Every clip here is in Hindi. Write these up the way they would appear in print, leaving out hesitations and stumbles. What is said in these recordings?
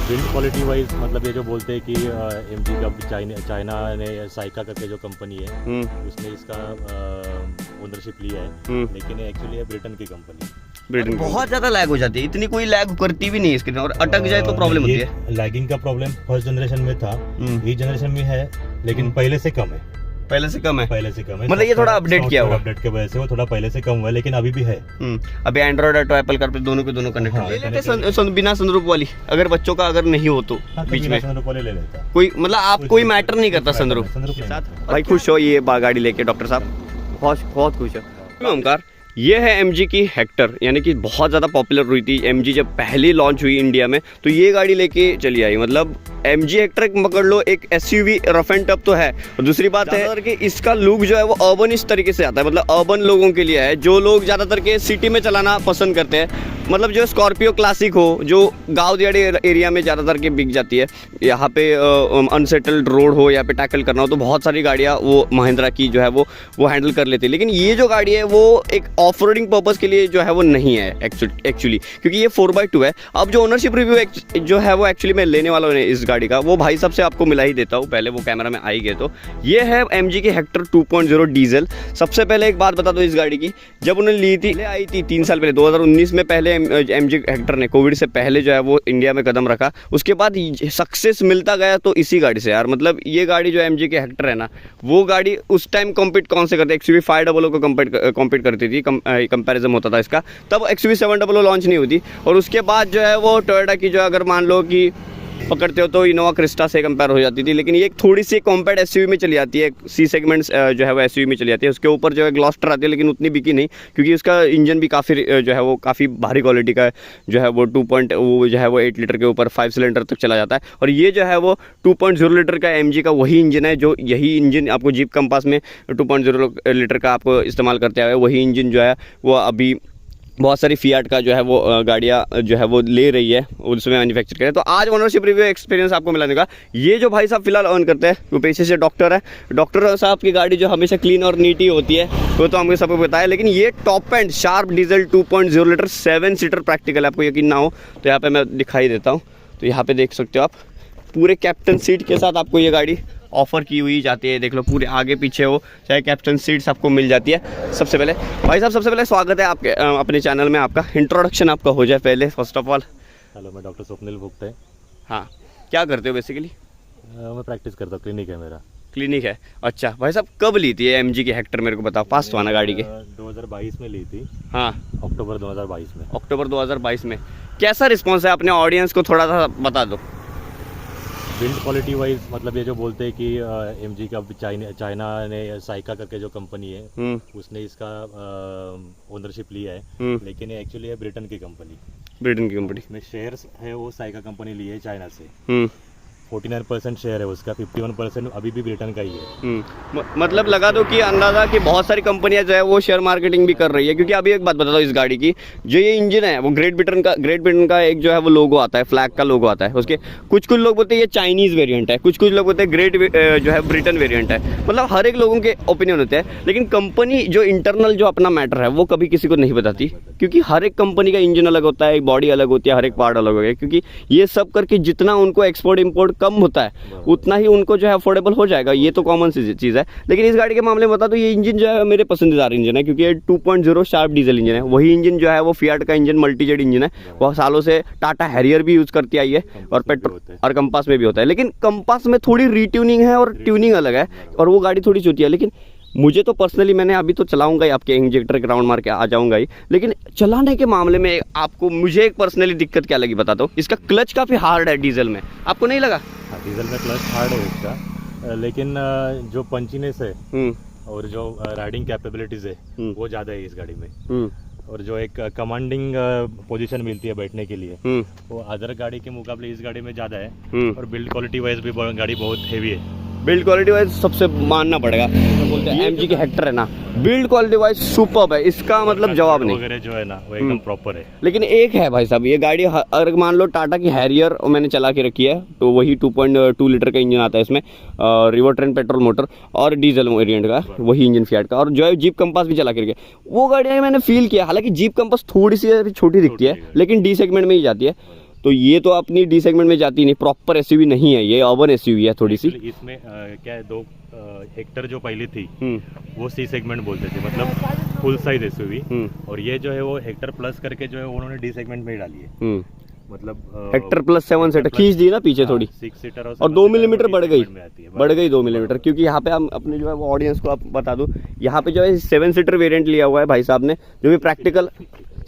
बिल्ड क्वालिटी वाइज मतलब ये जो बोलते हैं कि एमजी का चाइना ने साइका करके जो कंपनी है उसने इसका ओनरशिप लिया है, लेकिन एक्चुअली है ब्रिटेन की कंपनी। ब्रिटेन बहुत ज्यादा लैग हो जाती है, इतनी कोई लैग करती भी नहीं है स्क्रीन, और अटक जाए तो प्रॉब्लम होती है। लैगिंग का प्रॉब्लम फर्स्ट जनरेशन में था, इस जनरेशन में है, लेकिन पहले से कम है। पहले से कम है मतलब ये थोड़ा अपडेट किया हुआ, अपडेट की वजह से वो थोड़ा पहले से कम हुआ है, लेकिन अभी भी है। अभी एंड्रॉइड और एप्पल कारप्ले दोनों के दोनों कनेक्ट है। बिना सनरूफ वाली अगर बच्चों का अगर नहीं हो तो बीच में सनरूफ वाले ले लेता कोई, मतलब आप कोई मैटर नहीं करता सनरूफ के साथ। भाई खुश हो ये गाड़ी लेके डॉक्टर साहब? बहुत खुश है ओमकार। ये है MG की हेक्टर, यानी कि बहुत ज़्यादा पॉपुलर हुई थी MG जब पहली लॉन्च हुई इंडिया में, तो ये गाड़ी लेके चली आई। मतलब MG हेक्टर पकड़ लो, एक SUV रफ एंड टफ तो है, और दूसरी बात है कि इसका लुक जो है वो अर्बन इस तरीके से आता है, मतलब अर्बन लोगों के लिए है, जो लोग ज़्यादातर के सिटी में चलाना पसंद करते हैं। मतलब जो स्कॉर्पियो क्लासिक हो, जो गाँव दिहाड़ी एरिया में ज़्यादातर के बिक जाती है, यहाँ पे अनसेटल्ड रोड हो, यहाँ पे टैकल करना हो, तो बहुत सारी गाड़ियाँ वो महिंद्रा की जो है वो हैंडल कर लेती है। लेकिन ये जो गाड़ी है वो एक ऑफ रोडिंग पर्पज़ के लिए जो है वो नहीं है एक्चुअली, क्योंकि ये 4x2 है। अब जो ओनरशिप रिव्यू जो है वो एक्चुअली मैं लेने वाला हूँ इस गाड़ी का, वो भाई साहब से आपको मिला ही देता हूँ, पहले वो कैमरा में आई गए। तो ये है MG की हेक्टर 2.0 डीजल। सबसे पहले एक बात बता दो इस गाड़ी की, जब उन्होंने ली थी, आई थी 3 साल पहले 2019 में, पहले MG हेक्टर ने कोविड से पहले जो है वो इंडिया में कदम रखा, उसके बाद सक्सेस मिलता गया तो इसी गाड़ी से यार। मतलब ये गाड़ी जो MG की हेक्टर है ना, वो गाड़ी उस टाइम कॉम्पीट कौन से करते, XUV 500 को कॉम्पीट करती थी, कंपैरिजन होता था इसका, तब XUV 700 लॉन्च नहीं हुई थी। और उसके बाद जो है वो टोयोटा की जो अगर मान लो कि पकड़ते हो तो इनोवा क्रिस्टा से कंपेयर हो जाती थी, लेकिन ये थोड़ी सी कॉम्पैक्ट SUV में चली जाती है, C सेगमेंट्स जो है वो SUV में चली जाती है। उसके ऊपर जो है ग्लॉस्टर आती है, लेकिन उतनी बिकी नहीं, क्योंकि उसका इंजन भी काफ़ी जो है वो काफ़ी भारी क्वालिटी का है, जो है वो 8 लीटर के ऊपर 5 सिलेंडर तक चला जाता है। और ये जो है वो 2.0 लीटर का MG का वही इंजन है, जो यही इंजन आपको जीप कंपास में 2.0 लीटर का आपको इस्तेमाल करते हुए वही इंजन जो है वो अभी बहुत सारी फियाट का जो है वो गाड़ियाँ जो है वो ले रही है, उसमें मैन्युफैक्चर करें। तो आज ओनरशिप रिव्यू एक्सपीरियंस आपको मिलाने का, ये जो भाई साहब फिलहाल अर्न करते हैं वो पेशे से डॉक्टर है। डॉक्टर साहब की गाड़ी जो हमेशा क्लीन और नीट ही होती है, वो तो हमको सबको बताया, लेकिन ये top and sharp diesel 2.0 litre 7 seater practical, आपको यकीन ना हो तो यहाँ पर मैं दिखाई देता हूँ। तो यहाँ पर देख सकते हो आप, पूरे कैप्टन सीट के साथ आपको ये गाड़ी ऑफर की हुई जाती है। देख लो पूरे आगे पीछे हो, चाहे कैप्टन सीट्स आपको मिल जाती है। सबसे पहले भाई साहब, सबसे पहले स्वागत है आपके अपने चैनल में, आपका इंट्रोडक्शन आपका हो जाए पहले फर्स्ट ऑफ ऑल। हेलो, मैं डॉक्टर स्वप्निल गुप्ता है। हाँ, क्या करते हो बेसिकली? मैं प्रैक्टिस करता हूँ, क्लिनिक है मेरा। क्लिनिक है, अच्छा। भाई साहब कब ली थी MG की हेक्टर, मेरे को बताओ, पास तो आना गाड़ी के। 2022 में ली थी। हाँ, अक्टूबर 2022 में। अक्टूबर 2022 में। कैसा रिस्पॉन्स है? अपने ऑडियंस को थोड़ा सा बता दो। बिल्ड क्वालिटी वाइज मतलब ये जो बोलते हैं कि MG का चाइना ने साइका करके जो कंपनी है उसने इसका ओनरशिप लिया है, लेकिन ये एक्चुअली है ब्रिटेन की कंपनी। में शेयर्स है वो साइका कंपनी ली है चाइना से। 49% शेयर है उसका, 51% अभी भी ब्रिटेन का ही है। मतलब लगा दो कि अंदाजा कि बहुत सारी कंपनियां जो है वो शेयर मार्केटिंग भी कर रही है। क्योंकि अभी एक बात बता दो, इस गाड़ी की जो ये इंजन है वो ग्रेट ब्रिटेन का एक जो है वो लोगो आता है, फ्लैग का लोगो आता है उसके। कुछ लोग बोलते हैं ये चाइनीज़ वेरिएंट है, कुछ लोग बोलते हैं ग्रेट जो है ब्रिटेन वेरिएंट है। मतलब हर एक लोगों के ओपिनियन होते हैं, लेकिन कंपनी जो इंटरनल जो अपना मैटर है वो कभी किसी को नहीं बताती, क्योंकि हर एक कंपनी का इंजन अलग होता है, बॉडी अलग होती है, हर एक पार्ट अलग होगा। क्योंकि ये सब करके जितना उनको एक्सपोर्ट इम्पोर्ट कम होता है उतना ही उनको जो है अफोर्डेबल हो जाएगा, ये तो कॉमन सी चीज़ है। लेकिन इस गाड़ी के मामले में बता दो, ये इंजन जो है मेरे पसंदीदार इंजन है, क्योंकि ये 2.0 शार्प डीजल इंजन है। वही इंजन जो है वो फियाट का इंजन मल्टीजेट इंजन है, वो सालों से टाटा हैरियर भी यूज़ करती आई है, और पेट्रोल और कंपास में भी होता है। लेकिन कंपास में थोड़ी रीट्यूनिंग है और ट्यूनिंग अलग है, और वो गाड़ी थोड़ी छोटी है। लेकिन मुझे तो पर्सनली, मैंने अभी तो चलाऊंगा ही, आपके इंजेक्टर के राउंड मार के आ जाऊंगा ही, लेकिन चलाने के मामले में आपको मुझे एक पर्सनली दिक्कत क्या लगी बताता हूँ। इसका क्लच काफ़ी हार्ड है डीजल में, आपको नहीं लगा? हाँ, डीजल में क्लच हार्ड है इसका, लेकिन जो पंचीनेस है और जो राइडिंग कैपेबिलिटीज है वो ज़्यादा है इस गाड़ी में। और जो एक कमांडिंग पोजीशन मिलती है बैठने के लिए वो अदर गाड़ी के मुकाबले इस गाड़ी में ज़्यादा है। और बिल्ड क्वालिटी वाइज भी गाड़ी बहुत हेवी है। बिल्ड क्वालिटी वाइज सबसे मानना पड़ेगा, तो बोलते हैं MG की हेक्टर है ना, बिल्ड क्वालिटी वाइज सुपर्ब है, इसका मतलब जवाब नहीं। वगैरह जो है ना वो एकदम प्रॉपर है। लेकिन एक है भाई साहब, ये गाड़ी अगर मान लो टाटा की हैरियर मैंने चला के रखी है, तो वही 2.2 लीटर का इंजन आता है इसमें, रिवर ट्रेन पेट्रोल मोटर और डीजल वेरिएंट का वही इंजन फियाट का, और जो है जीप कंपास भी चला के रखी है। वो गाड़ी मैंने फील किया, हालांकि जीप कंपास थोड़ी सी छोटी दिखती है, लेकिन D सेगमेंट में ही जाती है। तो ये तो अपनी डी सेगमेंट में जाती नहीं, प्रॉपर एसयूवी नहीं है ये, अर्बन एसयूवी है थोड़ी सी। इसमें क्या है, दो हेक्टर जो पहली थी वो सी सेगमेंट बोलते थे, मतलब फुल साइज एसयूवी, और ये जो है वो हेक्टर प्लस करके जो है उन्होंने डी सेगमेंट में ही डाली है। मतलब हेक्टर प्लस 7 सीटर खींच दी ना पीछे थोड़ी, 6 सीटर और 2 मिलीमीटर बढ़ गई 2 मिलीमीटर, क्योंकि यहाँ पे हम अपने जो है वो ऑडियंस को आप बता दूं, यहाँ पे जो है 7 सीटर वेरिएंट लिया हुआ है भाई साहब ने, जो भी प्रैक्टिकल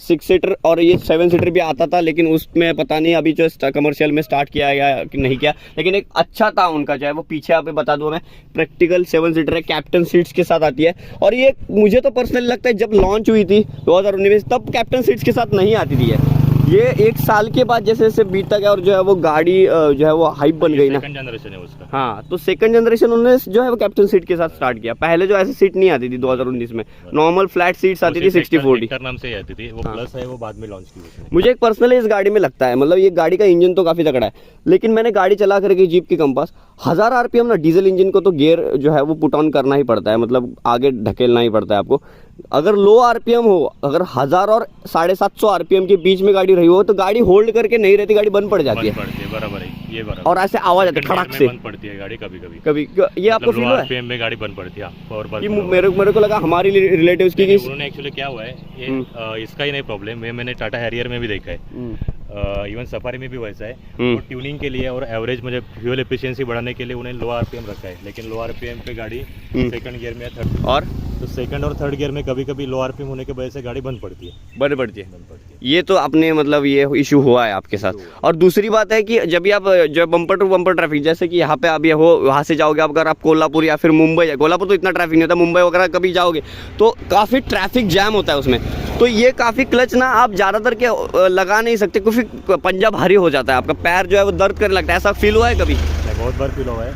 6 सीटर, और ये 7 सीटर भी आता था, लेकिन उसमें पता नहीं अभी जो कमर्शियल में स्टार्ट किया गया कि नहीं किया, लेकिन एक अच्छा था उनका जो है वो। पीछे आप बता दूं मैं, प्रैक्टिकल 7 सीटर है, कैप्टन सीट्स के साथ आती है, और ये मुझे तो पर्सनली लगता है जब लॉन्च हुई थी 2019 में, तब कैप्टन सीट्स के साथ नहीं आती थी ये 1 साल के बाद जैसे जैसे बीतता गया और जो है वो गाड़ी जो है वो हाइप बन गई ना। सेकंड जनरेशन है उसका। हाँ, तो सेकंड जनरेशन उन्होंने जो है वो कैप्टन सीट के साथ स्टार्ट किया। पहले जो ऐसी सीट नहीं आती थी 2019 में, नॉर्मल फ्लैट सीट्स आती थी 60-40 नाम से आती थी वो, प्लस है वो बाद में लॉन्च की उसने। मुझे एक पर्सनली इस गाड़ी में लगता है, मतलब ये गाड़ी का इंजन तो काफी तगड़ा है, लेकिन मैंने गाड़ी चला करके जीप की कंपास 1000 आरपीएम ना, डीजल इंजन को तो गियर जो है वो पुट ऑन करना ही पड़ता है, मतलब आगे ढकेलना ही पड़ता है आपको। अगर लो आरपीएम हो, अगर 1000 और 750 आरपीएम के बीच में गाड़ी रही हो, तो गाड़ी होल्ड करके नहीं रहती, गाड़ी बंद पड़ जाती है। बराबर है, ये बराबर। और ऐसे आवाज आती है खड़क से, बंद पड़ती है गाड़ी कभी कभी। ये आपको फील हुआ है? आरपीएम में गाड़ी बंद पड़ती है, और मेरे को लगा हमारी रिलेटिव्स की उन्होंने एक्चुअली क्या हुआ है, ये इसका ही नहीं प्रॉब्लम, मैंने टाटा हैरियर में भी देखा है, इवन सफारी में भी वैसा है। वो ट्यूनिंग के लिए और एवरेज मुझे फ्यूल एफिशिएंसी बढ़ाने के लिए उन्हें लो आरपीएम रखा है, लेकिन लो आरपीएम पे गाड़ी सेकंड गियर में है, थर्ड, और तो सेकंड और थर्ड गियर में कभी कभी लो आरपीएम होने की वजह से गाड़ी बंद पड़ती है। ये तो आपने मतलब ये इशू हुआ है आपके साथ। और दूसरी बात है कि जब भी आप जो बम्पर टू बम्पर ट्रैफिक, जैसे कि यहाँ पे आप ये हो, वहाँ से जाओगे आप, अगर आप कोल्हापुर या फिर मुंबई, कोल्हापुर तो इतना ट्रैफिक नहीं होता, मुंबई वगैरह कभी जाओगे तो काफ़ी ट्रैफिक जैम होता है उसमें, तो ये काफ़ी क्लच ना आप ज़्यादातर के लगा नहीं सकते, क्योंकि पंजा भारी हो जाता है, आपका पैर जो है वो दर्द करने लगता है। ऐसा फील हुआ है कभी? बहुत बार फील हुआ है,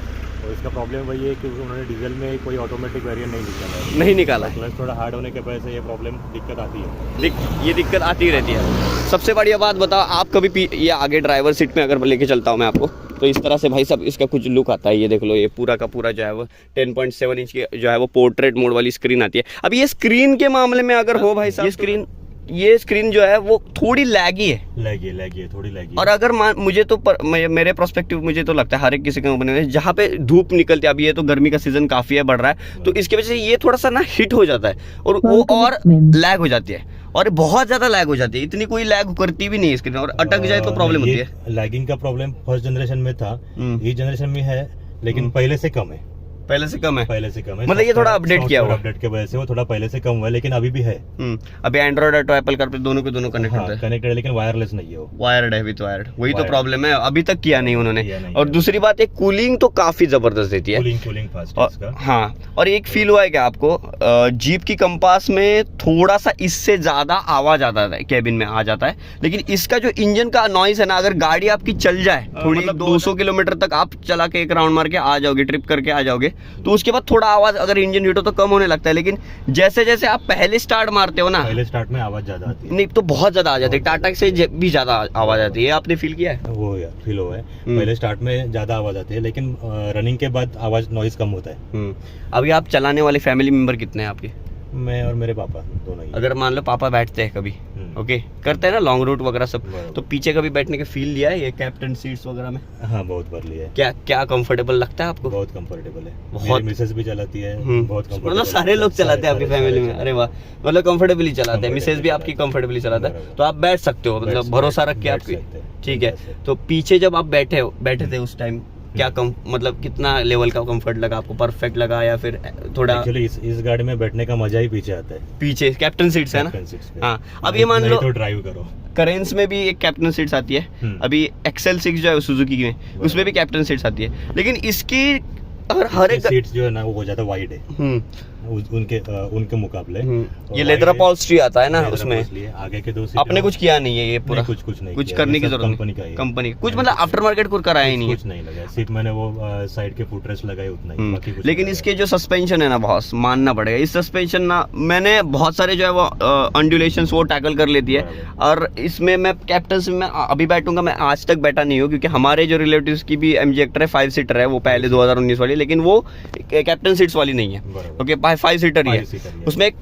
और इसका प्रॉब्लम वही है कि उन्होंने डीजल में कोई ऑटोमेटिक वेरिएंट नहीं निकाला है, क्लच थोड़ा हार्ड होने की वजह से ये प्रॉब्लम दिक्कत आती है। ये दिक्कत आती रहती है। सबसे बढ़िया बात बताओ, आप कभी ये आगे ड्राइवर सीट में अगर लेके चलता हूँ मैं आपको, तो इस तरह से भाई साहब इसका कुछ लुक आता है। ये देख लो, ये पूरा का पूरा जो है वो 10.7 इंच की जो है वो पोर्ट्रेट मोड वाली स्क्रीन आती है। अब ये स्क्रीन के मामले में अगर हो भाई साहब, ये स्क्रीन जो है वो थोड़ी लैगी है, थोड़ी लैगी। और अगर मुझे तो मेरे प्रोस्पेक्टिव मुझे तो लगता है हर एक किसी कंपनी में जहाँ पे धूप निकलती है, अभी ये तो गर्मी का सीजन काफी है, बढ़ रहा है, तो इसकी वजह से ये थोड़ा सा ना हिट हो जाता है, और वो और लैग हो जाती है, और बहुत ज्यादा लैग हो जाती है। इतनी कोई लैग करती भी नहीं है स्क्रीन, और अटक जाए तो प्रॉब्लम होती है। लैगिंग का प्रॉब्लम फर्स्ट जनरेशन में था, इस जनरेशन में है, लेकिन पहले से कम है। पहले से कम है मतलब ये थोड़ा अपडेट किया हुआ, अपडेट की वजह से वो थोड़ा पहले से कम हुआ है, लेकिन अभी भी है। अभी एंड्रॉइड और एप्पल कार पे दोनों के दोनों कनेक्टेड है, लेकिन वायरलेस नहीं है, वो वायर्ड है, विद वायर्ड। वही तो प्रॉब्लम है, अभी तक किया नहीं उन्होंने। और दूसरी बात, एक कूलिंग तो काफी जबरदस्त देती है, कूलिंग फास्ट है इसका। हाँ, और एक फील हुआ है क्या आपको, जीप की कंपास में थोड़ा सा इससे ज्यादा आवाज आता है, कैबिन में आ जाता है, लेकिन इसका जो इंजन का नॉइस है ना, अगर गाड़ी आपकी चल जाए थोड़ी, मतलब 200 किलोमीटर तक आप चला के एक राउंड मार के आ जाओगे, ट्रिप करके आ जाओगे, तो उसके बाद थोड़ा आवाज अगर इंजन हीट हो तो कम होने लगता है, लेकिन जैसे जैसे आप पहले स्टार्ट मारते हो ना, पहले स्टार्ट में आवाज ज्यादा आती है, नहीं तो बहुत ज्यादा आ जाती है, टाटा से भी ज्यादा आवाज आती है। आपने फील किया है? वो यार फील हुआ है, पहले स्टार्ट में ज्यादा आवाज आती है, लेकिन रनिंग के बाद आवाज नॉइज कम होता है। अभी आप चलाने वाले फैमिली मेंबर कितने हैं आपके? मैं और मेरे पापा दोनों ही। अगर मान लो पापा बैठते हैं कभी, ओके, करते हैं ना लॉन्ग रूट वगैरह सब, तो पीछे कभी बैठने का फील लिया है ये कैप्टन सीट्स वगैरह में? हाँ, बहुत बार लिया है। क्या कंफर्टेबल लगता है आपको? बहुत कंफर्टेबल है, बहुत। मिसेस भी चलाती है, बहुत कंफर्टेबल, मतलब सारे लोग चलाते हैं आपकी फैमिली में? अरे वाह, मतलब कंफर्टेबली चलाते हैं, मिसेस भी आपकी कंफर्टेबली चलाता है, तो आप बैठ सकते हो, मतलब भरोसा रख के आपकी, ठीक है। तो पीछे जब आप बैठे थे उस टाइम क्या मतलब कितना लेवल का कंफर्ट लगा आपको? परफेक्ट लगा या फिर थोड़ा? एक्चुअली इस गाड़ी में बैठने का मजा ही पीछे आता है, पीछे कैप्टन सीट्स है ना। हाँ, अब ये मान लो तो ड्राइव करो, करेंस में भी एक कैप्टन सीट्स आती है, अभी XL6 जो है सुजुकी में, उसमें भी कैप्टन सीट्स आती है, लेकिन इसकी अगर हर एक सीट्स जो है ना वो ज्यादा वाइड है उनके मुकाबले। ये लेदर अपॉल्स्ट्री आता है ना उसमें, आगे के 2 सीट आपने कुछ किया नहीं है, ये पूरा कुछ नहीं, कुछ करने की जरूरत नहीं, कंपनी कुछ मतलब आफ्टर मार्केट कुछ कराया ही नहीं है, कुछ नहीं लगा, सिर्फ मैंने वो साइड के फुटरेस्ट लगाए उतना ही, बाकी कुछ। लेकिन इसके जो सस्पेंशन है ना बॉस, मानना पड़ेगा, इस सस्पेंशन ना मैंने बहुत सारे जो है वो अंडुलेशंस वो टैकल कर लेती है, और इसमें मैं कैप्टन में अभी बैठूंगा, मैं आज तक बैठा नहीं हूँ, क्योंकि हमारे जो रिलेटिव्स की भी MG हेक्टर है, 5 सीटर है, वो पहले 2019 वाली, लेकिन वो कैप्टन सीट्स वाली नहीं है, ओके। फाइव सीटर ही 5 सीटर ही है। है। उसमें एक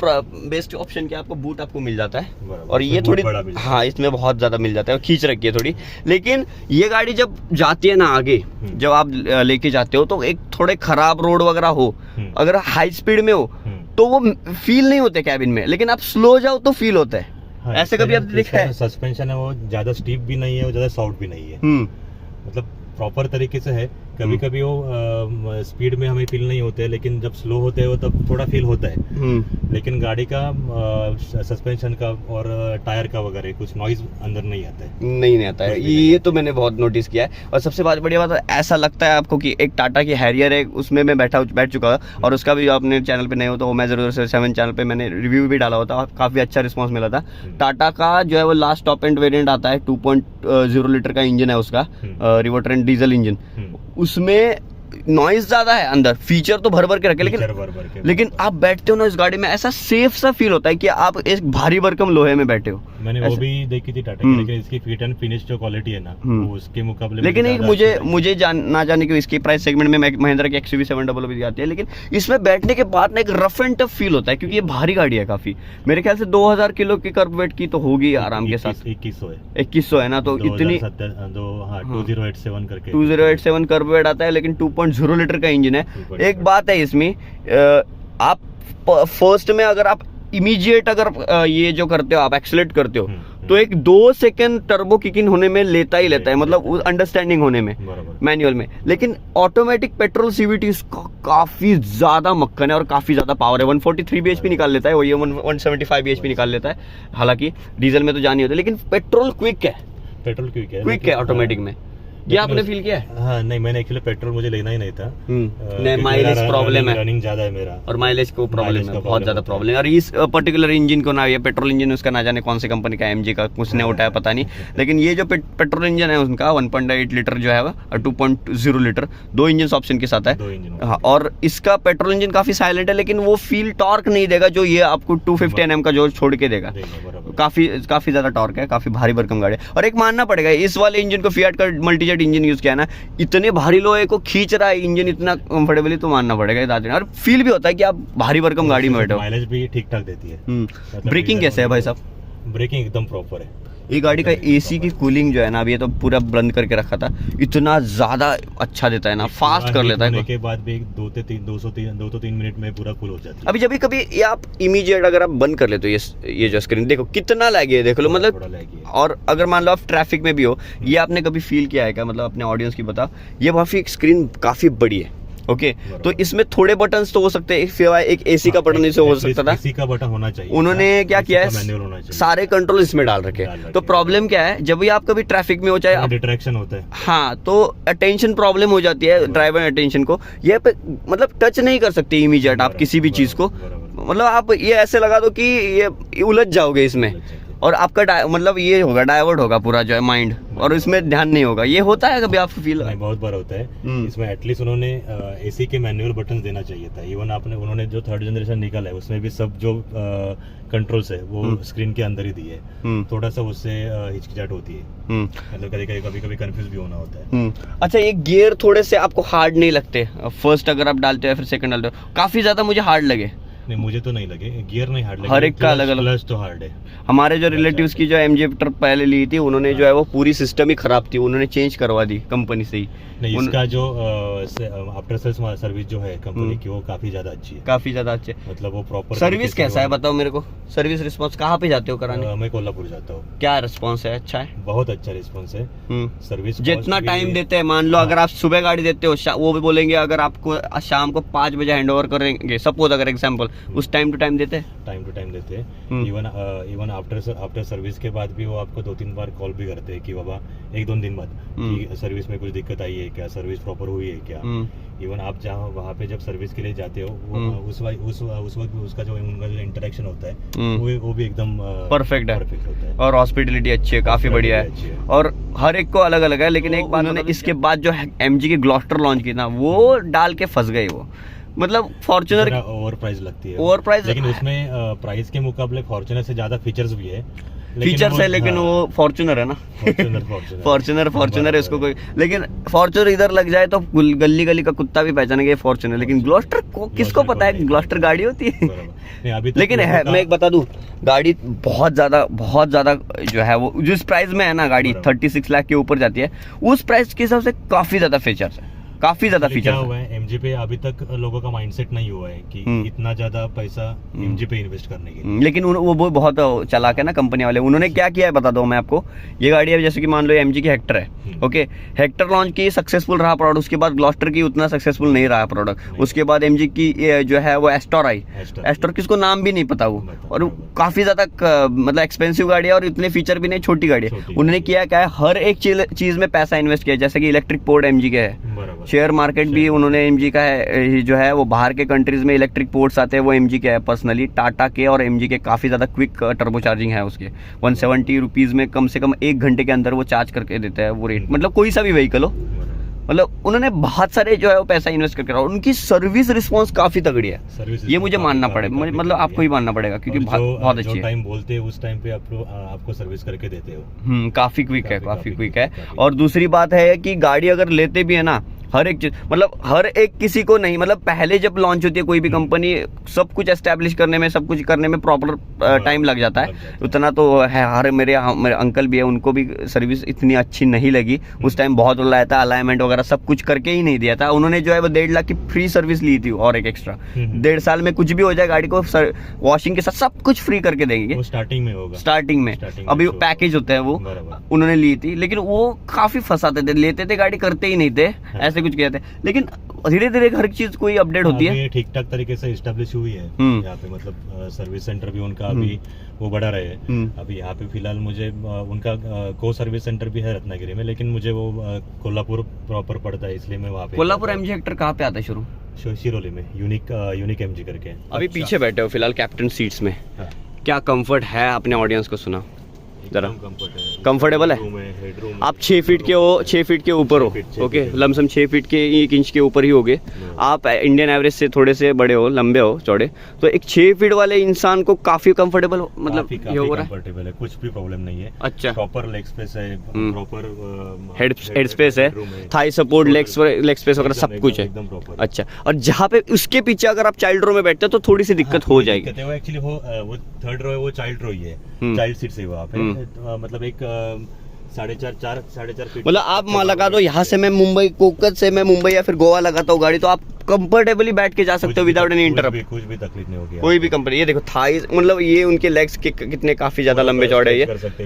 बेस्ट ऑप्शन क्या आपको बूट आपको मिल जाता है, बराबर, और ये इसमें थोड़ी बहुत बड़ा मिल जाता है। हाँ इसमें बहुत ज़्यादा मिल जाता है और खींच रखी है थोड़ी। लेकिन ये गाड़ी जब जाती है ना आगे, जब आप लेके जाते हो तो एक थोड़े खराब रोड वगैरह हो, अगर हाई स्पीड में हो तो वो फील नहीं होते कैबिन में, लेकिन आप स्लो जाओ तो फील होता है। हाँ, ऐसे कभी आपने देखा है? सस्पेंशन है वो ज्यादा स्टीप भी नहीं है और ज्यादा सॉफ्ट भी नहीं है, मतलब प्रॉपर तरीके से है। कभी कभी वो स्पीड में हमें फील नहीं होते हैं, लेकिन जब स्लो होते हैं वो तब थोड़ा फील होता है। लेकिन गाड़ी का सस्पेंशन का और टायर का वगैरह कुछ नॉइज अंदर नहीं आता है। नहीं आता है, ये तो मैंने बहुत नोटिस किया है। और सबसे बढ़िया बात ऐसा लगता है आपको कि एक टाटा की हैरियर है, उसमें मैं बैठ चुका हूँ, और उसका भी आपने चैनल पे नहीं हो तो मैं 007 चैनल पे मैंने रिव्यू भी डाला होता, काफ़ी अच्छा रिस्पॉन्स मिला था। टाटा का जो है वो लास्ट टॉप एंड वेरिएंट आता है, 2.0 लीटर का इंजन है उसका, रिवो ट्रेंड डीजल इंजन। उसमें नॉइज ज्यादा है, अंदर फीचर तो भर भर के रखे, लेकिन आप बैठते हो ना इस गाड़ी में ऐसा सेफ सा फील होता है कि आप एक भारी भरकम लोहे में बैठे हो। मैंने वो भी देखी थी टाटा की, लेकिन इसकी फिट एंड फिनिश जो क्वालिटी है ना वो उसके मुकाबले लेकिन एक मुझे ना जाने की इसके प्राइस सेगमेंट में महिंद्रा की XUV 700 भी आती है, लेकिन इसमें बैठने के बाद ना एक रफ एंड टफ फील होता है, क्योंकि ये भारी गाड़ी है काफी। मेरे ख्याल से 2000 किलो की कर्ब वेट की तो होगी आराम के साथ। 2100 है ना, तो इतनी 2087 करके 2087 कर्ब वेट आता है, लेकिन 2.0 लीटर का इंजन है। एक बात है इसमें, आप फर्स्ट में अगर आप इमीडिएट अगर ये जो करते हो आप एक्सेलेरेट करते हो तो एक 2 सेकंड टर्बो किक इन होने में लेता ही लेता है, मतलब अंडरस्टैंडिंग होने में मैनुअल में। लेकिन ऑटोमेटिक पेट्रोल CVT इसका काफी ज्यादा मक्खन है और काफी ज्यादा पावर है। 143 bhp निकाल लेता है, वो ये 175 bhp निकाल लेता है। हालांकि डीजल में तो जानी होती है, लेकिन पेट्रोल क्विक है ऑटोमेटिक में। ये आपने फील किया है? हाँ, नहीं मैंने एक्चुअली पेट्रोल मुझे लेना ही नहीं था। माइलेज प्रॉब्लम है, रनिंग ज्यादा है मेरा, और माइलेज को प्रॉब्लम है, बहुत ज्यादा प्रॉब्लम है। और इस पर्टिकुलर इंजन को ना, ये पेट्रोल इंजन उसका ना जाने कौन सी कंपनी का, MG का कुछ ने उठाया पता नहीं, लेकिन ये जो पेट्रोल इंजन है उनका 1.8 लीटर जो है और 2.0 लीटर, 2 इंजन ऑप्शन के साथ है। हाँ, और इसका पेट्रोल इंजन काफी साइलेंट है, लेकिन वो फील टॉर्क नहीं देगा जो ये आपको 250 Nm का जो छोड़ के देगा। काफी ज्यादा टॉर्क है, काफी भारी भरकम गाड़ी है। और एक मानना पड़ेगा, इस वाले इंजन को फिएट का मल्टीजेट इंजन यूज किया ना, इतने भारी लोहे को खींच रहा है इंजन इतना कंफर्टेबली, तो मानना पड़ेगा दादी। और फील भी होता है कि आप भारी भरकम गाड़ी में बैठे हो। माइलेज भी ठीक ठाक देती है। ब्रेकिंग कैसे है भाई साहब? ब्रेकिंग एकदम प्रॉपर है। ये गाड़ी का AC की कूलिंग जो है ना, अभी ये तो पूरा बंद करके रखा था, इतना ज्यादा अच्छा देता है ना, फास्ट कर लेता है। के बाद भी 2 से 3 मिनट में पूरा कूल हो जाती है। अभी कभी ये आप इमीडिएट अगर आप बंद कर लेते हो, ये जो स्क्रीन देखो कितना लैगी है, देख लो मतलब। और अगर मान लो आप ट्रैफिक में भी हो, ये आपने कभी फील किया है क्या? मतलब अपने ऑडियंस की बताओ, ये काफी स्क्रीन काफी बड़ी है। ओके, तो इसमें थोड़े बटन्स तो हो सकते हैं, सिवाय एक AC का बटन इसे हो सकता था। AC का बटन होना चाहिए। उन्होंने क्या किया है, सारे कंट्रोल इसमें डाल रखे। तो प्रॉब्लम क्या है, जब भी आप कभी ट्रैफिक में हो, चाहे डिस्ट्रैक्शन होता है, हाँ, तो अटेंशन प्रॉब्लम हो जाती है, ड्राइवर अटेंशन को। ये मतलब टच नहीं कर सकते इमीडिएट आप किसी भी चीज को, मतलब आप ये ऐसे लगा दो कि ये उलझ जाओगे इसमें, और आपका मतलब ये होगा, डाइवर्ट होगा पूरा जो है माइंड, और इसमें ध्यान नहीं होगा। ये होता है कभी आपको फील? बहुत बार होता है। इसमें एटलीस्ट उन्होंने AC के मैनुअल बटन देना चाहिए था। इवन उन्होंने जो 3rd जनरेशन निकाला है उसमें भी सब जो कंट्रोल्स है वो स्क्रीन के अंदर ही दिए है। थोड़ा सा उससे हिचकिचाहट होती है, मतलब कभी कंफ्यूज भी होना होता है। अच्छा, ये गियर थोड़े से आपको हार्ड नहीं लगते? फर्स्ट अगर आप डालते हो फिर सेकंड डालते हो, काफी ज्यादा मुझे हार्ड लगे। नहीं, मुझे तो नहीं लगे, गियर नहीं हार्ड लगे, हर एक का अलग अलग। क्लच तो हार्ड है। हमारे जो रिलेटिव्स की जो MG पहले ली थी, उन्होंने जो है वो पूरी सिस्टम ही खराब थी, उन्होंने चेंज करवा दी कंपनी से ही। नहीं, इसका जो आफ्टर सेल्स सर्विस जो है कंपनी की, वो काफी ज्यादा अच्छी है, काफी ज्यादा अच्छी है। मतलब वो प्रॉपर सर्विस कैसा है बताओ मेरे को? सर्विस रिस्पॉन्स कहाँ पे जाते हो कराने? मैं कोल्हापुर जाता हूँ। क्या रिस्पॉन्स है? अच्छा है, बहुत अच्छा रिस्पॉन्स है। सर्विस जितना टाइम देते हैं, मान लो अगर आप सुबह गाड़ी देते हो, वो भी बोलेंगे अगर आपको शाम को 5 बजे हैंड ओवर करेंगे, सपोज अगर एग्जाम्पल, उस टाइम टू टाइम देते हैं। इवन आफ्टर सर्विस के बाद भी वो आपको 2-3 बार कॉल भी करते हैं कि बाबा 1-2 दिन बाद कि सर्विस में कुछ दिक्कत आई है क्या, सर्विस प्रॉपर हुई है क्या। इवन आप जहाँ वहाँ पे जब सर्विस के लिए जाते हो, उस वक्त उसका जो उनका जो इंटरेक्शन होता है वो भी एकदम परफेक्ट होता है, और हॉस्पिटलिटी अच्छी है, काफी बढ़िया है, और हर एक को अलग अलग है। लेकिन एक बात, उन्होंने इसके बाद जो MG की ग्लॉस्टर लॉन्च की ना, वो डाल के फंस गए वो, मतलब फॉर्च्यूनर ओवर प्राइस लगती है, ओवर प्राइस, लेकिन उसमें प्राइस के मुकाबले फॉर्च्यूनर से ज्यादा फीचर्स भी है। फीचर्स है, लेकिन वो फॉर्च्यूनर है ना, फॉर्च्यूनर है उसको कोई, लेकिन फॉर्च्यूनर इधर लग जाए तो गली गली का कुत्ता भी पहचानेंगे फॉर्च्यूनर, लेकिन ग्लॉस्टर को किसको पता है ग्लॉस्टर गाड़ी होती है। लेकिन है, मैं एक बता दूं, गाड़ी बहुत ज्यादा जो है वो जिस प्राइस में है ना, गाड़ी 36 लाख के ऊपर जाती है, उस प्राइस के हिसाब से काफी ज्यादा फीचर्स है, काफी ज्यादा फीचर हुआ है। एमजी पे अभी तक लोगों का माइंडसेट नहीं हुआ है कि इतना ज्यादा पैसा एमजी पे इन्वेस्ट करने के लिए। लेकिन वो बहुत चालाक है ना कंपनी वाले, उन्होंने क्या किया है बता दो मैं आपको। ये गाड़ी है जैसे कि मान लो एमजी की हेक्टर है, ओके, हेक्टर लॉन्च की सक्सेसफुल रहा प्रोडक्ट, उसके बाद ग्लॉस्टर की उतना सक्सेसफुल नहीं रहा प्रोडक्ट, उसके बाद एमजी की जो है वो एस्टोर आई, एस्टोर किसको नाम भी नहीं पता वो, और काफी ज्यादा मतलब एक्सपेंसिव गाड़ी है और इतने फीचर भी नहीं, छोटी गाड़ी है। उन्होंने किया क्या है, हर एक चीज में पैसा इन्वेस्ट किया, जैसे कि इलेक्ट्रिक पोर्ट एमजी के है, शेयर मार्केट भी उन्होंने एमजी का है, जो है वो बाहर के कंट्रीज में इलेक्ट्रिक पोर्ट्स आते हैं वो एमजी के है पर्सनली, टाटा के और एमजी के काफ़ी ज़्यादा क्विक टर्बो चार्जिंग है उसके, 170 रुपीज़ में कम से कम 1 घंटे के अंदर वो चार्ज करके देता है वो रेट, मतलब कोई सा भी व्हीकल हो, मतलब उन्होंने बहुत सारे जो है वो पैसा इन्वेस्ट करके रहा, उनकी सर्विस रिस्पॉन्स काफ़ी तगड़ी है, ये मुझे मानना पड़ेगा, मुझे मतलब आपको ही मानना पड़ेगा, क्योंकि बहुत अच्छी है। टाइम बोलते हैं उस टाइम पे आपको सर्विस करके देते हो। काफ़ी क्विक है। और दूसरी बात है कि गाड़ी अगर लेते भी है ना, हर एक चीज, मतलब हर एक किसी को नहीं, मतलब पहले जब लॉन्च होती है कोई भी कंपनी, सब कुछ एस्टेब्लिश करने में, सब कुछ करने में प्रॉपर टाइम लग जाता है, उतना तो है। हर मेरे अंकल भी है, उनको भी सर्विस इतनी अच्छी नहीं लगी उस टाइम, बहुत रुलाया था, अलाइनमेंट वगैरह सब कुछ करके ही नहीं दिया था उन्होंने, जो है वो 1.5 लाख की फ्री सर्विस ली थी और एक एक्स्ट्रा, 1.5 साल में कुछ भी हो जाए गाड़ी को वॉशिंग के साथ सब कुछ फ्री करके देंगे, स्टार्टिंग में होगा, स्टार्टिंग में अभी पैकेज होता है वो उन्होंने ली थी, लेकिन वो काफी फंसाते थे, लेते थे गाड़ी करते ही नहीं थे, ऐसे कुछ कहते हैं। लेकिन धीरे धीरे हर चीज कोई अपडेट होती है, ठीक ठाक तरीके से एस्टेब्लिश हुई है यहाँ पे, मतलब सर्विस सेंटर भी उनका अभी वो बढ़ा रहे हैं। अभी यहाँ पे फिलहाल मुझे उनका को सर्विस सेंटर भी है रत्नागिरी में, लेकिन मुझे वो कोल्हापुर प्रॉपर पड़ता है, इसलिए मैं वहाँ पे। कोल्हापुर एमजी हेक्टर कहाँ पे आता है शुरू? शिरोली में, यूनिक एमजी करके। अभी पीछे बैठे हो फिलहाल कैप्टन सीट्स में, क्या कंफर्ट है अपने ऑडियंस को सुना जरा? कंफर्टेबल है। आप 6 फीट के हो, 6 फीट के ऊपर हो, ओके, लमसम 6 फीट के 1 इंच के ऊपर ही होगे आप, इंडियन एवरेज से थोड़े से बड़े हो, लंबे हो, चौड़े, तो एक 6 फीट वाले इंसान को काफी कंफर्टेबल, मतलब ये हो रहा है, कुछ भी प्रॉब्लम नहीं है। अच्छा, प्रॉपर लेग स्पेस है, प्रॉपर हेड स्पेस है, थाई सपोर्ट, लेग स्पेस वगैरह सब कुछ है। अच्छा, और जहाँ पे उसके पीछे अगर आप चाइल्ड रो में बैठते हो तो थोड़ी सी दिक्कत हो जाएगी। एक्चुअली वो थर्ड रो है, वो चाइल्ड रो ही है, चाइल्ड सीट से वहाँ पे, मतलब एक 4.5 फीट, मतलब आप लगा दो यहाँ से, मैं मुंबई, कोकत से मैं मुंबई या फिर गोवा लगाता हूँ गाड़ी, तो आप कंफर्टेबली बैठ के जा सकते हो विदाउट एनी इंटरप्ट, कुछ भी तकलीफ नहीं होगी कोई भी कंपनी। ये देखो थाई, मतलब ये उनके लेग्स के कितने काफी ज्यादा लंबे चौड़े हैं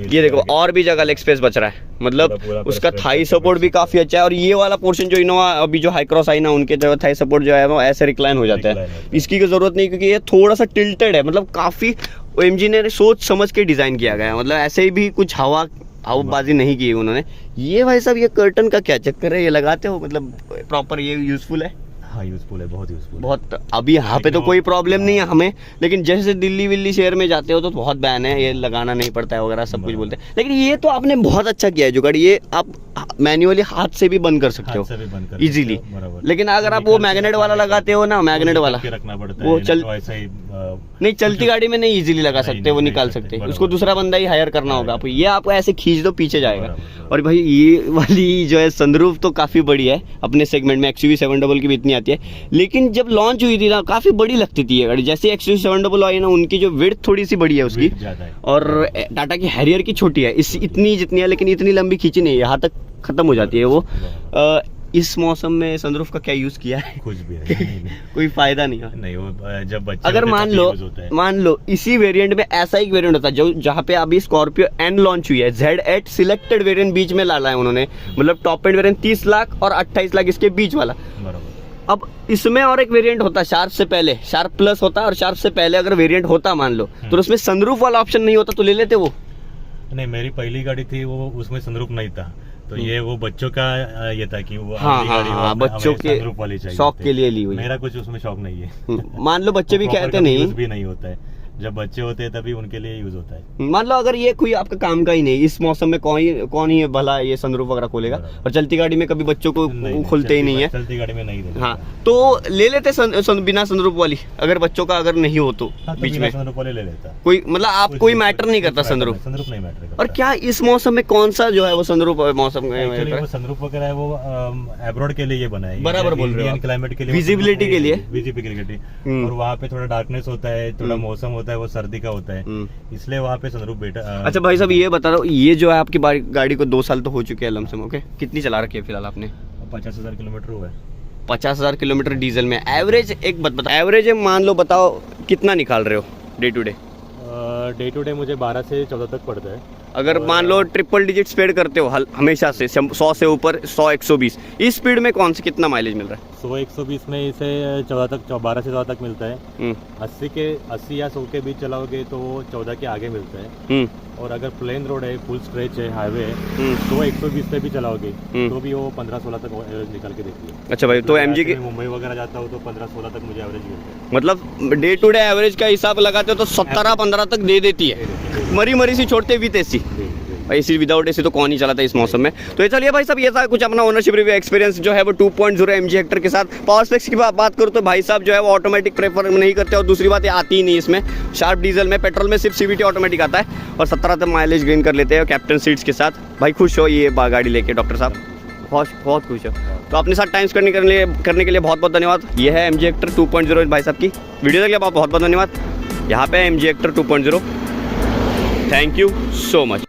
ये देखो, और भी जगह लेग स्पेस बच रहा है, मतलब उसका थाई सपोर्ट भी काफी अच्छा है। और ये वाला पोर्शन जो इनोवा अभी जो हाई क्रॉस आई ना, उनके जो थाई सपोर्ट जो है वो ऐसे रिक्लाइन हो जाता है, इसकी कोई जरूरत नहीं, क्योंकि ये थोड़ा सा टिल्टेड है, मतलब काफी एमजी ने सोच समझ के डिजाइन किया गया है, मतलब ऐसे ही भी कुछ हवाबाजी नहीं की उन्होंने। ये भाई साहब, ये कर्टन का क्या चक्कर है, ये लगाते हो मतलब प्रॉपर, ये यूजफुल है? हाँ यूजफुल है, बहुत यूजफुल, बहुत। अभी यहाँ पे तो कोई प्रॉब्लम नहीं है हमें, लेकिन जैसे दिल्ली विल्ली शहर में जाते हो तो बहुत बैन है, ये लगाना नहीं पड़ता है वगैरह सब कुछ बोलते हैं। लेकिन ये तो आपने बहुत अच्छा किया है जो गाड़ी, ये आप मैन्युअली हाथ से भी बंद कर सकते हो इजीली, लेकिन अगर आप वो मैग्नेट वाला लगाते हो ना, मैग्नेट वाला रखना पड़ता वो है, नहीं चलती गाड़ी में नहीं इजीली लगा सकते, वो निकाल सकते, उसको दूसरा बंदा ही हायर करना होगा आपको, ये आपको ऐसे खींच दो पीछे जाएगा। और भाई ये वाली जो है सनरूफ तो काफी बड़ी है अपने सेगमेंट में, XUV 700 की भी इतनी आती है, लेकिन जब लॉन्च हुई थी ना काफी बड़ी लगती थी ये गाड़ी, जैसे XUV 700 आई ना, उनकी जो विड्थ थोड़ी सी बड़ी है उसकी, और टाटा की हैरियर की छोटी है, इतनी जितनी है, लेकिन इतनी लंबी खींची नहीं, यहाँ तक खत्म हो जाती है वो। इस मौसम में सनरूफ का क्या यूज किया है? कुछ भी है कोई फायदा नहीं है। नहीं, वो जब बच्चे अगर मान लो इसी वेरिएंट में ऐसा एक वेरिएंट होता है जो जहाँ पे अभी स्कॉर्पियो एन लॉन्च हुई है, Z8 सिलेक्टेड वेरिएंट बीच में डाला है उन्होंने, मतलब टॉप एंड वेरिएंट 30 लाख और 28 लाख इसके बीच वाला। अब इसमें और एक वेरिएंट होता है शार्प से पहले, शार्प प्लस होता है, और शार्प से पहले अगर वेरिएंट होता मान लो, तो उसमें सनरूफ वाला ऑप्शन नहीं होता, तो ले लेते वो? नहीं, मेरी पहली गाड़ी थी वो, उसमें सनरूफ नहीं था, तो ये वो बच्चों का ये था कि वो हाँ, बच्चों के शौक के लिए ली हुई। मेरा कुछ उसमें शौक नहीं है। मान लो बच्चे भी कहते नहीं, भी नहीं होता है, जब बच्चे होते हैं तभी उनके लिए यूज होता है। मान लो अगर ये कोई आपका काम का ही नहीं, इस मौसम में कौन ही भला ये सनरूफ वगैरह खोलेगा, और चलती गाड़ी में कभी बच्चों को खुलते ही नहीं है। चलती गाड़ी में नहीं देते। हाँ, तो ले लेते बिना सनरूफ वाली, अगर बच्चों का अगर नहीं हो तो बीच में सनरूफ वाले ले लेता कोई, मतलब आप कोई मैटर नहीं करता सनरूफ। सनरूफ नहीं मैटर करता। और क्या इस मौसम में कौन सा जो है वो सनरूफ मौसम वो सनरूफ वगैरह है वो अब्रॉड के लिए ये बना है। बराबर बोल रहे हो, क्लाइमेट के लिए, विजिबिलिटी के लिए, विजिबिलिटी। और वहाँ पे थोड़ा डार्कनेस होता है, थोड़ा मौसम होता है वो सर्दी का होता है, इसलिए वहाँ पे सनरूफ बेटा। अच्छा भाई साहब ये बता रहा हूँ, ये जो है आपकी गाड़ी को 2 साल तो हो चुके हैं लमसम, ओके? कितनी चला रखी है फिलहाल आपने? 50,000 किलोमीटर हुआ है। 50,000 किलोमीटर डीजल में। एवरेज एक बता, एवरेज मान लो बताओ कितना निकाल रहे हो day to day? Day to day मुझे 12 से 14 तक पड़ता है। अगर मान लो ट्रिपल डिजिट स्पीड करते हो हमेशा से 100 से ऊपर, 100-120, इस स्पीड में कौन से कितना माइलेज मिल रहा है? 100-120 में इसे 14 तक, 12 से 14 तक मिलता है। 80 या 100 के बीच चलाओगे तो 14 के आगे मिलता है। और अगर प्लेन रोड है, फुल स्ट्रेच है, हाईवे है, तो 120 पे भी चलाओगे तो भी वो 15-16 तक एवरेज निकाल के देती है। अच्छा भाई, तो एमजी की मुंबई वगैरह जाता हूँ तो 15-16 तक मुझे एवरेज मिलता है। मतलब डे टू डे एवरेज का हिसाब लगाते हो तो 17-15 तक दे देती है। मरी सी छोड़ते with AC. AC without AC तो कौन ही चलाता है इस मौसम में। तो ये चलिए भाई साहब, ये था कुछ अपना ओनरशिप रिव्यू एक्सपीरियंस जो है वो 2.0 MG हेक्टर के साथ। पावर स्पेक्स की बात करूँ तो भाई साहब जो है वो ऑटोमेटिक प्रेफर नहीं करते, और दूसरी बात ये आती ही नहीं इसमें। शार्प डीजल में, पेट्रोल में सिर्फ CVT ऑटोमेटिक आता है, और 17 तक माइलेज गेन कर लेते हैं कैप्टन सीट्स के साथ। भाई खुश हो ये गाड़ी लेके डॉक्टर साहब? बहुत खुश हो। तो अपने साथ टाइम स्पेंड करने के लिए बहुत बहुत धन्यवाद। ये है MG हेक्टर 2.0 भाई साहब की वीडियो के लिए बहुत बहुत धन्यवाद। यहाँ पे MG Hector 2.0। Thank you so much.